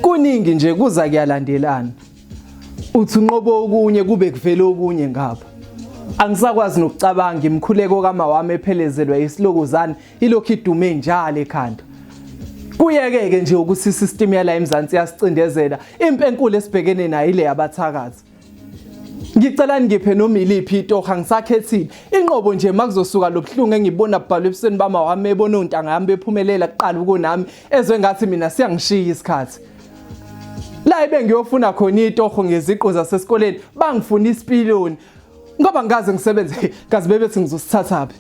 Kuningi nje kuza kuyalandelana. Uthi unqobo okunye kube kuvela okunye ngapha. Angisakwazi nokucabanga imkhuleko kama wami ephelezelwe isilokuzana ilokhu idume njalo ekhanda. Kuyeke nje ukuthi isystem yala eMzansi yasicindezela impenkulu esibhekene nayo ile yabathakazi. Ngicela ngiphe noma iliphi itoha ngisakhethile. Inqobo nje makuzosuka lobuhlungu engibona bhalwe ebusweni bama wami ebona untanga yami bephumelela kuqala ukunami ezwe ngathi mina siyangishiya isikhathi. La ngiyofuna khona itoho ngeziqo zasesikoleni bangifuna isipiloni ngoba ngaze ngisebenze kazi bebethi ngizosithathaphi.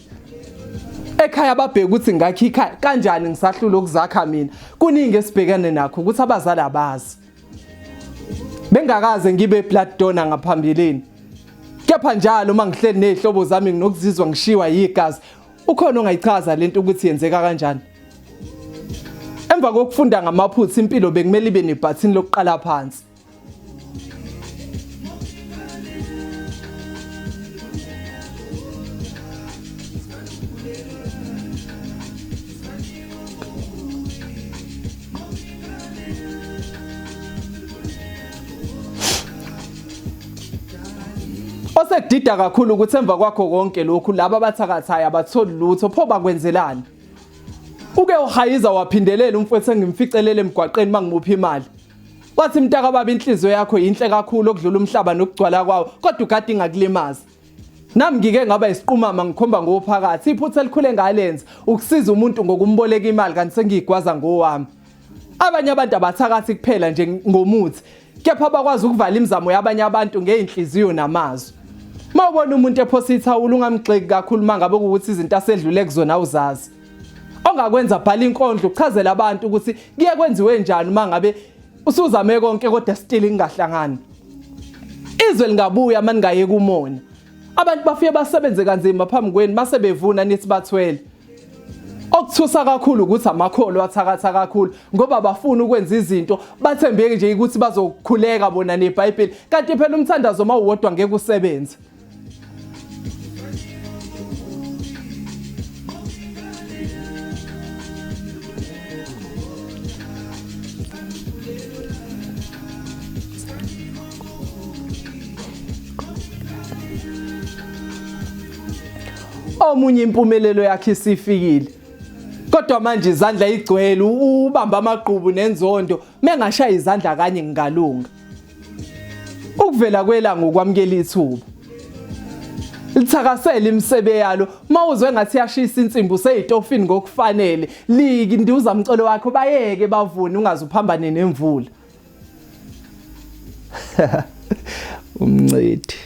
Ekhaya babheka ukuthi ngakho ikhaya kanjani ngisahlula ukuzakha mina. Kuningi esibhekane nakho ukuthi abazali abazi. Bengakaze ngibe blood donor ngaphambilini. Kepha njalo mangihleli nezihlobo zami nginokuzizwa ngishiwa yigazi. Ukhona ongayichaza lento ukuthi yenzeka kanjani. Emva kokufunda ngamaphutha impilo bekumele ibe nebhathini lokuqala phansi. Osekudida kakhulu ukuthi emva kwakho konke lokhu laba abathakathayo abatholi lutho pho bakwenzelani. Uke uhayiza waphindelela umfowethu engimficelele emgwaqeni mangimuphi imali. Wathi mntaka baba inhliziyo yakho yinhle kakhulu okudlula umhlaba nokugcwala kwawo kodwa ugadi ngakulimaza. Nami ngike ngaba isiqhumama ngikhomba ngophakathi iphutha elikhule ngalenza ukusiza umuntu ngokumboleka imali kanti sengigwaza ngowami. Abanye abantu abathakathi kuphela nje ngomuthi kepha bakwazi ukuvala imizamo yabanye abantu ngeinhliziyo namazwi. Mawubona umuntu ephosa ithawula ungamgxeki kakhulu mangabe ukuthi izinto asedlule kuzona uzazi. Ongakwenza bhala inkondlo uchazela abantu ukuthi kuye kwenziwe njani mangabe usuzame konke kodwa still ingahlangani. Izwe lingabuya maningaye kumona. Abantu bafike basebenze kanzima phambi kweni base bevuna nithi bathwele. Okuthusa kakhulu ukuthi amakholo athakatha kakhulu ngoba bafuna ukwenza izinto bathembeke nje ukuthi bazokhuleka bona neBhayibheli kanti phela umthandazo mawuwodwa ngeke usebenze. Omunye impumelelo yakhe isifikile. Kodwa manje izandla igcwele ubamba amaqhubu nenzondo mengashaya izandla kanye ngingalunga. Ukuvela kwelanga ukwamkela ithuba. Lithakasela imisebe yalo mawuzwe ngathi yashisa insimbi useyitofini ngokufanele liki ndiuza umcolo wakho bayeke bavune ungaze uphambane nemvula. Umncedi